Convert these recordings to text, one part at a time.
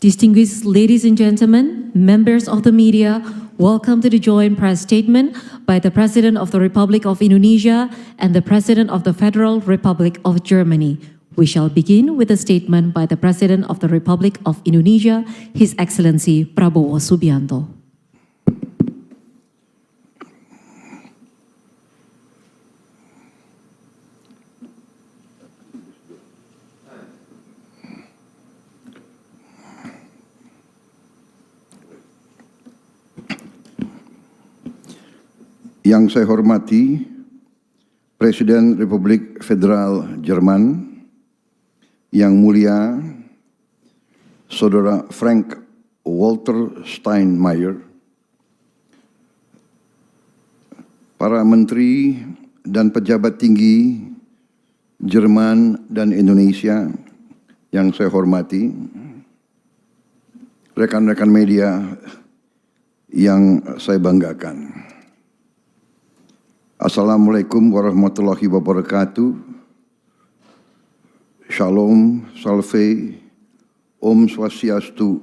Distinguished ladies and gentlemen, members of the media, welcome to the joint press statement by the President of the Republic of Indonesia and the President of the Federal Republic of Germany. We shall begin with a statement by the President of the Republic of Indonesia, His Excellency Prabowo Subianto. Yang saya hormati Presiden Republik Federal Jerman, Yang Mulia Saudara Frank Walter Steinmeier, para menteri dan pejabat tinggi Jerman dan Indonesia yang saya hormati, rekan-rekan media yang saya banggakan. Assalamualaikum warahmatullahi wabarakatuh. Shalom, salve, Om Swastiastu,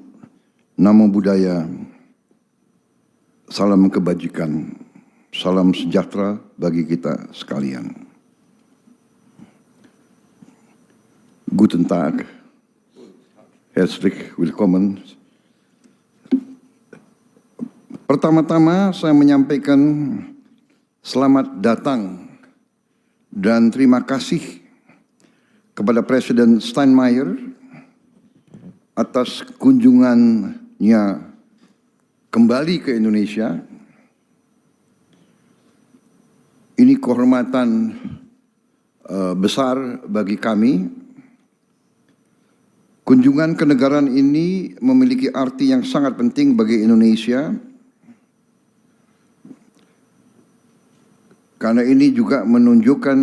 Namo Buddhaya, salam kebajikan, salam sejahtera bagi kita sekalian. Guten Tag, herzlich willkommen. Pertama-tama saya menyampaikan selamat datang dan terima kasih kepada Presiden Steinmeier atas kunjungannya kembali ke Indonesia. Ini kehormatan besar bagi kami. Kunjungan kenegaraan ini memiliki arti yang sangat penting bagi Indonesia, karena ini juga menunjukkan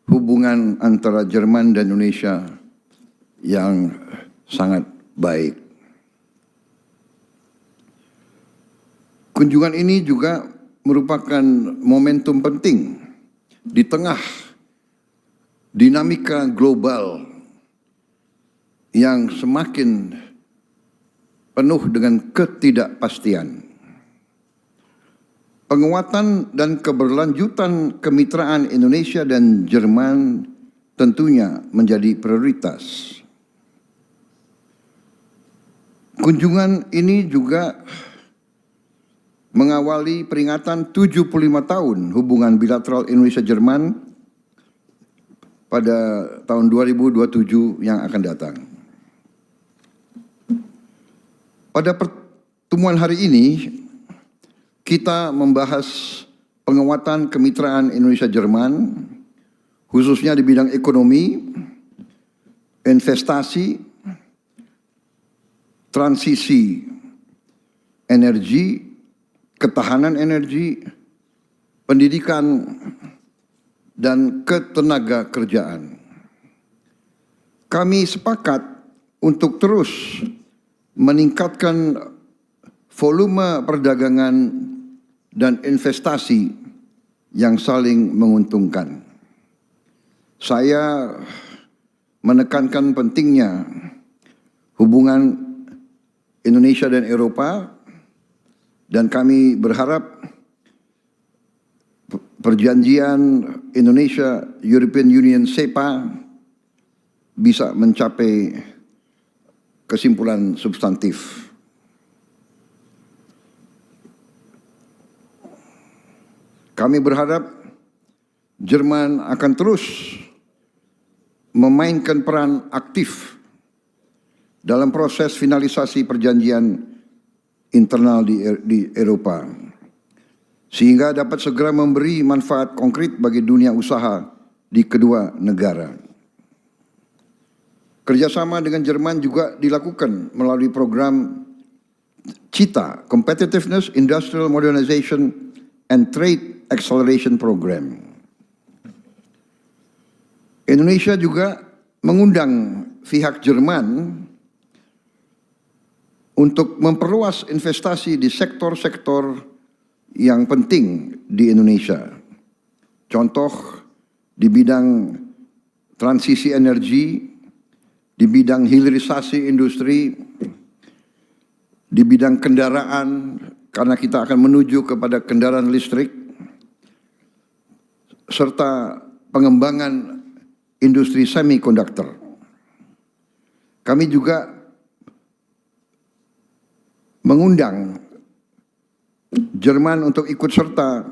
hubungan antara Jerman dan Indonesia yang sangat baik. Kunjungan ini juga merupakan momentum penting di tengah dinamika global yang semakin penuh dengan ketidakpastian. Penguatan dan keberlanjutan kemitraan Indonesia dan Jerman tentunya menjadi prioritas. Kunjungan ini juga mengawali peringatan 75 tahun hubungan bilateral Indonesia-Jerman pada tahun 2027 yang akan datang. Pada pertemuan hari ini, kita membahas penguatan kemitraan Indonesia-Jerman, khususnya di bidang ekonomi, investasi, transisi energi, ketahanan energi, pendidikan, dan ketenaga kerjaan. Kami sepakat untuk terus meningkatkan volume perdagangan dan investasi yang saling menguntungkan. Saya menekankan pentingnya hubungan Indonesia dan Eropa, dan kami berharap perjanjian Indonesia-European Union SEPA bisa mencapai kesimpulan substantif. Kami berharap Jerman akan terus memainkan peran aktif dalam proses finalisasi perjanjian internal di Eropa, sehingga dapat segera memberi manfaat konkret bagi dunia usaha di kedua negara. Kerjasama dengan Jerman juga dilakukan melalui program CITA, Competitiveness, Industrial Modernization, and Trade Acceleration Program. Indonesia juga mengundang pihak Jerman untuk memperluas investasi di sektor-sektor yang penting di Indonesia. Contoh di bidang transisi energi, di bidang hilirisasi industri, di bidang kendaraan, karena kita akan menuju kepada kendaraan listrik, serta pengembangan industri semikonduktor. Kami juga mengundang Jerman untuk ikut serta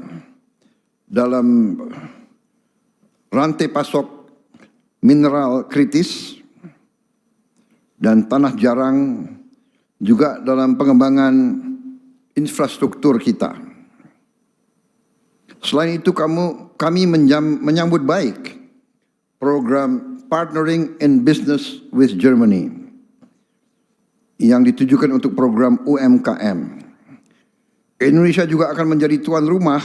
dalam rantai pasok mineral kritis dan tanah jarang, juga dalam pengembangan infrastruktur kita. Selain itu kami menyambut baik program Partnering in Business with Germany yang ditujukan untuk program UMKM. Indonesia juga akan menjadi tuan rumah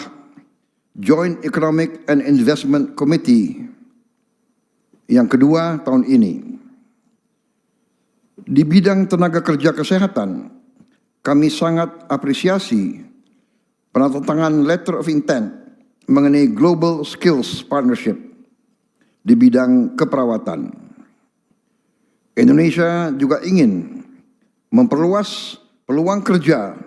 Joint Economic and Investment Committee yang kedua tahun ini. Di bidang tenaga kerja kesehatan, kami sangat apresiasi penandatanganan letter of intent mengenai Global Skills Partnership di bidang keperawatan. Indonesia juga ingin memperluas peluang kerja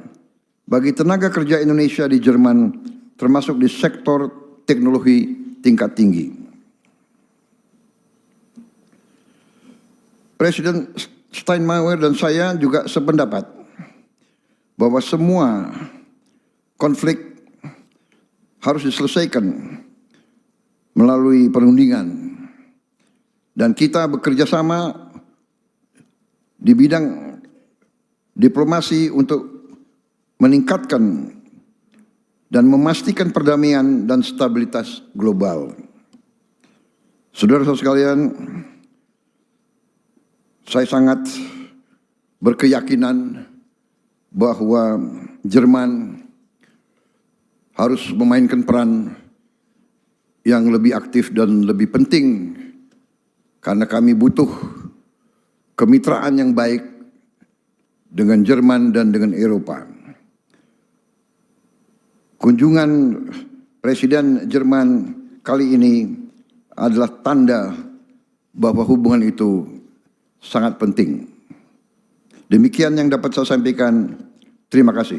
bagi tenaga kerja Indonesia di Jerman, termasuk di sektor teknologi tingkat tinggi. Presiden Steinmeier dan saya juga sependapat bahwa semua konflik harus diselesaikan melalui perundingan. Dan kita bekerja sama di bidang diplomasi untuk meningkatkan dan memastikan perdamaian dan stabilitas global. Saudara-saudara sekalian, saya sangat berkeyakinan bahwa Jerman harus memainkan peran yang lebih aktif dan lebih penting, karena kami butuh kemitraan yang baik dengan Jerman dan dengan Eropa. Kunjungan Presiden Jerman kali ini adalah tanda bahwa hubungan itu sangat penting. Demikian yang dapat saya sampaikan. Terima kasih.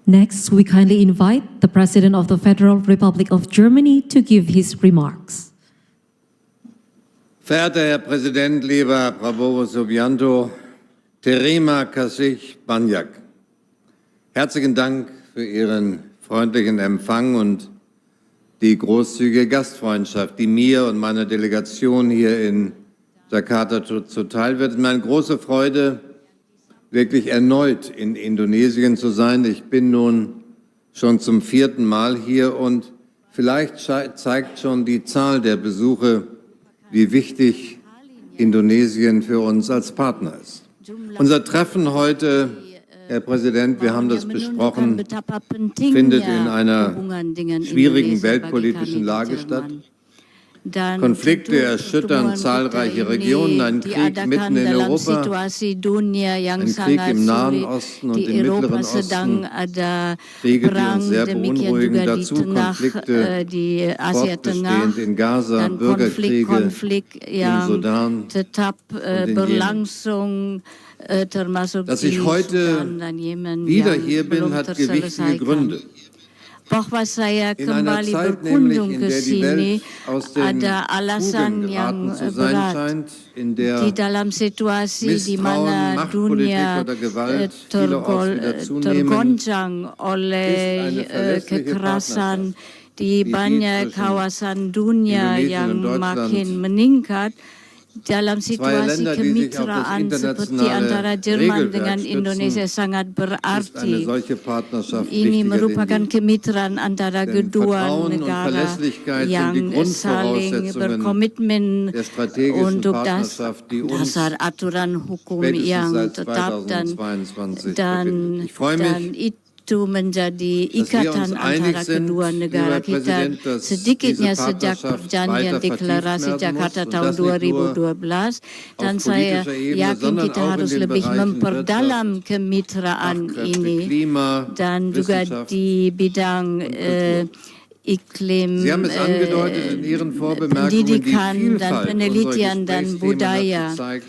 Next, we kindly invite the President of the Federal Republic of Germany to give his remarks. Verehrter Herr Präsident, lieber Prabowo Subianto, Terima Kasih Banyak. Herzlichen Dank für Ihren freundlichen Empfang und die großzügige Gastfreundschaft, die mir und meiner Delegation hier in Jakarta zuteil wird. Es ist mir eine große Freude, wirklich erneut in Indonesien zu sein. Ich bin nun schon zum 4. Mal hier und vielleicht zeigt schon die Zahl der Besuche, wie wichtig Indonesien für uns als Partner ist. Unser Treffen heute, Herr Präsident, wir haben das besprochen, findet in einer schwierigen weltpolitischen Lage statt. Konflikte erschüttern zahlreiche Regionen, ein Krieg mitten in Europa, ein Krieg im Nahen Osten und im Mittleren Osten, Kriege, die uns sehr beunruhigen, dazu Konflikte fortbestehend in Gaza, Bürgerkriege im Sudan und in Jemen. Dass ich heute wieder hier bin, hat gewichtige Gründe. Bahwa saya kembali berkunjung ke sini ada alasan yang berat. Di dalam situasi di mana dunia tergoncang oleh kekerasan, di banyak kawasan dunia yang makin meningkat, dalam situasi kemitraan seperti antara Jerman dengan Indonesia sangat berarti. Ini merupakan kemitraan antara kedua negara yang saling berkomitmen untuk dasar aturan hukum yang tetap dan itu menjadi ikatan antara kedua negara kita. Sedikitnya sejak perjanjian deklarasi Jakarta tahun 2012, dan saya yakin kita harus lebih memperdalam kemitraan ini, dan juga di bidang iklim Sie haben es angedeutet in Ihren Vorbemerkungen, die pendidikan dan Vielfalt penelitian unserer dan Gesprächsthemen budaya. hat gezeigt,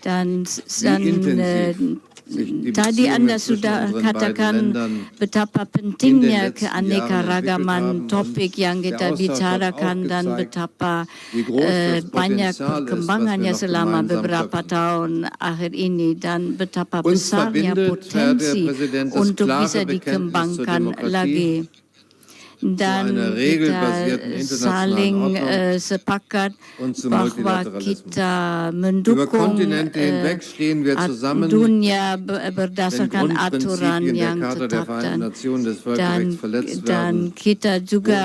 Dan wie intensiv sich die tadi Beziehungen Anda zwischen sudah unseren beiden katakan Ländern betapa in den pentingnya letzten Jahren keanekaragaman entwickelt haben. topik yang Und kita der Austausch hat bicarakan auch dan gezeigt, betapa wie groß das banyak Potenzial ist, was perkembangannya wir noch selama gemeinsam beberapa schöpfen. tahun akhir ini dan betapa Uns besarnya verbindet, Herr potensi der Präsident, das untuk klare bisa Bekenntnis zur dikembangkan Demokratie, lagi. Dan einer kita regelbasierten internationalen saling Ordnung sepakat und zum bahwa Multilateralismus. kita Über mendukung Kontinente hinweg stehen wir zusammen dunia wenn berdasarkan aturan Grundprinzipien der yang Charta der tetap Vereinten Nationen des dan Völkerrechts verletzt dan werden. kita juga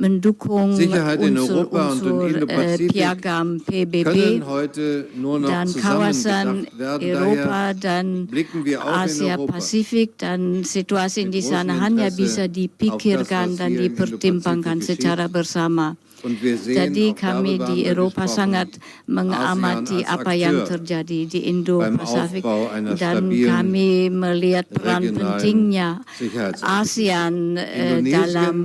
mendukung Sicherheit in Europa und in unsur-unsur Indo-Pazifik piagam PBB können heute nur noch dan kawasan zusammen bedacht werden. Eropa Daher dan blicken wir auch in Asia Europa Pasifik dan situasi mit di sana großem hanya Interesse bisa auf dipikirkan das, was dan hier im dipertimbangkan Indo-Pazifik secara bersama. Und wir sehen, Jadi auch kami darüber di haben wir Eropa gesprochen, sangat mengamati ASEAN als apa yang Akteur terjadi di beim Indo-Pasifik Aufbau einer dan stabilen kami melihat peran regionalen pentingnya Sicherheitsarchitektur. ASEAN Indonesien dalam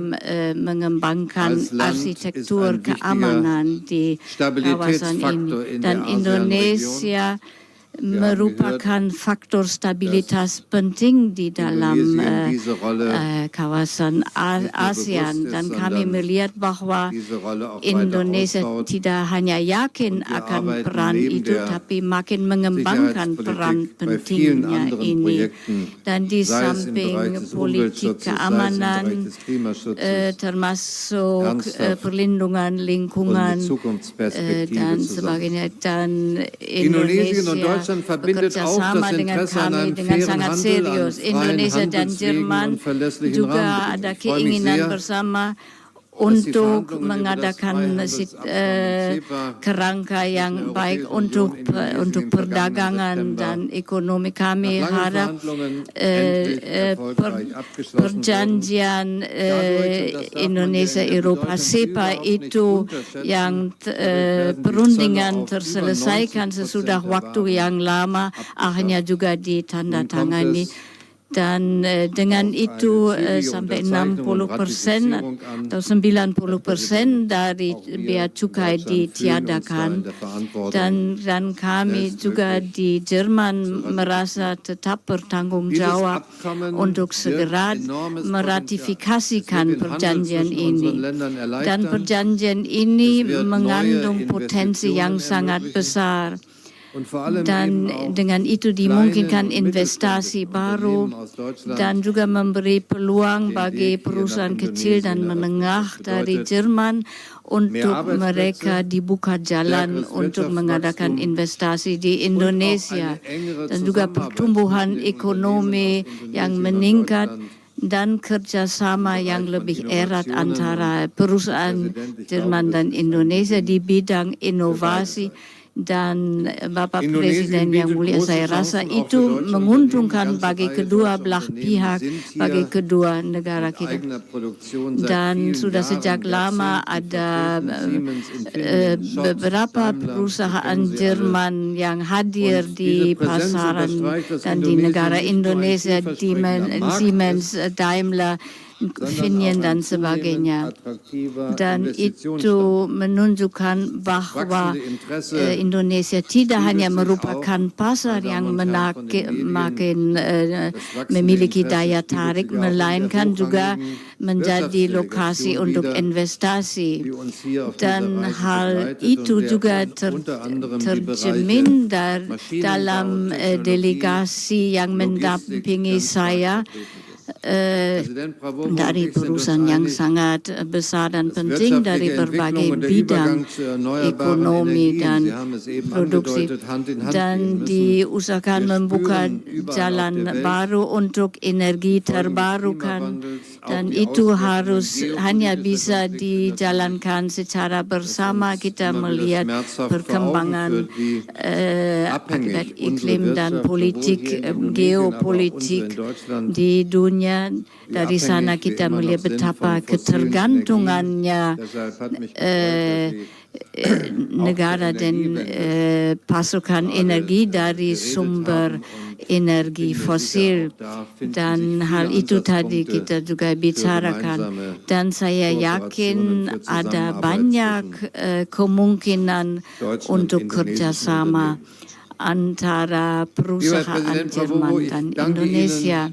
mengembangkan als Land arsitektur ist ein wichtiger keamanan di kawasan Stabilitätsfaktor ini in dan der Indonesia merupakan faktor stabilitas penting di dalam Indonesien diese Rolle kawasan ASEAN dan kami melihat bahwa diese Rolle auch weiter Indonesia ausbaut. tidak hanya yakin Und wir akan arbeiten peran neben itu der tapi makin mengembangkan peran Sicherheitspolitik bei vielen pentingnya anderen ini Projekten, dan di sei es im samping Bereich des politik Umweltschutzes, sei es im keamanan Bereich des Klimaschutzes, termasuk ernsthaft perlindungan und lingkungan mit Zukunftsperspektive dan zusammen. sebagainya dan Indonesien und Indonesia Deutschland verbindet bekerja auch sama das dengan Interesse an kami einem dengan fairen sangat Handel, an serius. freien Indonesia dan Handelswegen Jerman und verlässlichen juga Rahmenbedingungen. ada Ich freue mich keinginan sehr, bersama dass die untuk Verhandlungen über das mengadakan Freihandelsabkommen CEPA kerangka yang zwischen der baik Europäischen untuk Union, Indonesien untuk im vergangenen perdagangan September dan ekonomi. Kami nach langen harap Verhandlungen endlich erfolgreich abgeschlossen wurden. perjanjian Dadurch, und das darf man Indonesia der Eropa Bedeutung SEPA überhaupt nicht itu unterschätzen, yang werden die perundingan Zölle auf terselesaikan über 90% sesudah der waktu Waren yang lama abgeschafft. akhirnya juga Nun kommt ditandatangani. es Dan dengan auf itu eine zügige sampai Unterzeichnung und 60% Ratifizierung an. atau 90% dari Auch wir bea in cukai Deutschland fühlen uns da in ditiadakan. der Verantwortung, Dan kami juga di Jerman merasa tetap bertanggung Dieses jawab Abkommen untuk wird segera enormes meratifikasikan Potenzial. Es wird den perjanjian Handel zwischen ini. unseren Ländern erleichtern. Dan perjanjian ini Es wird mengandung neue potensi yang Investitionen sangat ermöglichen. besar. Und vor allem Dan eben auch dengan itu kleinen dimungkinkan und investasi mittelständischen baru Unternehmen aus Deutschland dan juga memberi peluang den bagi Weg hier perusahaan nach kecil dan Indonesien menengah eröffnen. Das dari bedeutet Jerman untuk Arbeitsplätze, mereka dibuka jalan stärkeres untuk mengadakan Wirtschaftswachstum investasi di und auch Indonesia eine engere dan juga Zusammenarbeit pertumbuhan zwischen den ekonomi Unternehmen aus yang Indonesien und meningkat Deutschland dan kerjasama im yang Bereich von lebih erat Innovationen. antara Und perusahaan Herr Präsident, ich Jerman glaube, dan das ist ein Indonesia Gewinn di bidang für beide inovasi. Seiten. Dan Bapak Indonesien Presiden yang bietet mulia, große saya rasa Chancen auch itu für deutsche menguntungkan Unternehmen. bagi Ganze Reihe kedua deutscher belah Unternehmen pihak, sind hier bagi kedua negara mit kita. eigener Produktion seit Dan vielen sudah Jahren, sejak lama Jahrzehnten ada vertreten. Siemens, Infineon, Schott, beberapa Daimler, perusahaan Sie kennen sie alle. Jerman yang hadir Und di diese Präsenz pasaran unterstreicht, dass dan di Indonesien negara nicht nur ein Indonesia, vielversprechender Markt Siemens, ist, Daimler, sondern Infineon auch dan ein sebagainya. zunehmend attraktiver Dan Investitionsstandort. itu menunjukkan bahwa Wachsende Interesse Indonesia tidak hanya spiegelt sich merupakan auch, pasar meine yang Damen und Herren von den Medien, makin das wachsende memiliki Interesse daya spiegelt tarik, sich auch in der melainkan juga hochrangigen menjadi lokasi Wirtschaftsdelegation untuk wider, investasi. die uns hier auf dieser Dan Reise hal begleitet itu und der juga unter anderem die tercermin Bereiche Maschinenbau, dalam Technologie, delegasi yang Logistik mendampingi ganz stark saya vertreten sind. Präsident Prabowo und dari ich sind uns perusahaan yang einig, sangat besar dan dass penting dari wirtschaftliche berbagai Entwicklung und der bidang Übergang zu erneuerbaren ekonomi Energien, dan Sie haben es eben produksi angedeutet, Hand in Hand gehen dan müssen. diusahakan Wir membuka spüren überall jalan auf der Welt baru untuk energi Folgen des terbarukan Klimawandels, auch dan die itu Auswirkungen harus hanya geopolitischer bisa Konflikte dijalankan secara bersama. uns Kita immer wieder melihat schmerzhaft vor Augen perkembangan führt, wie akibat abhängig unsere iklim dan Wirtschaft politik sowohl hier in Indonesien, aber auch geopolitik unsere in Deutschland di dunia Indonesia. Dari sana kita melihat betapa ketergantungannya negara dan pasokan energi dari sumber energi fosil, dan hal itu tadi kita juga bicarakan, dan saya yakin ada banyak kemungkinan untuk kerjasama antara perusahaan Jerman dan Indonesia.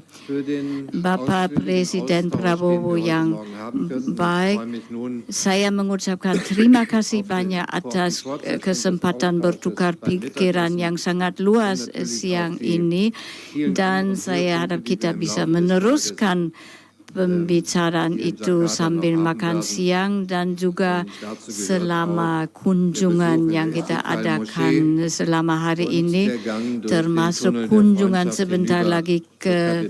Bapak Presiden Prabowo yang baik, saya mengucapkan terima kasih banyak atas kesempatan bertukar pikiran yang sangat luas siang ini, dan saya harap kita bisa meneruskan pembicaraan itu sambil makan siang dan juga selama kunjungan yang kita adakan selama hari ini, termasuk kunjungan sebentar lagi ke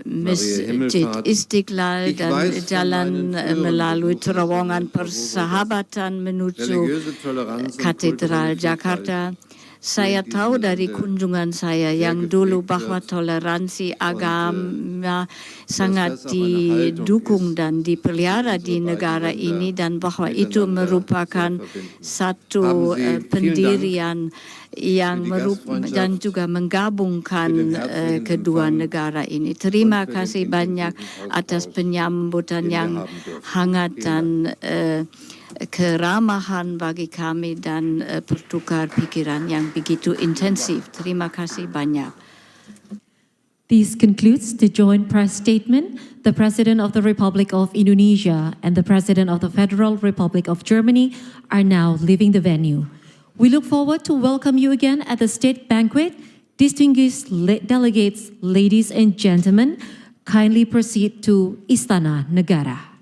Masjid Istiqlal dan jalan melalui terowongan persahabatan menuju Katedral Jakarta. Saya tahu dari kunjungan saya yang dulu bahwa toleransi agama sangat didukung dan dipelihara di negara ini, dan bahwa itu merupakan satu pendirian yang dan juga menggabungkan kedua negara ini. Terima kasih banyak atas penyambutan yang hangat dan keramahan bagi kami dan pertukar pikiran yang begitu intensif. Terima kasih banyak. This concludes the joint press statement. The President of the Republic of Indonesia and the President of the Federal Republic of Germany are now leaving the venue. We look forward to welcome you again at the state banquet. Distinguished delegates, ladies and gentlemen, kindly proceed to Istana Negara.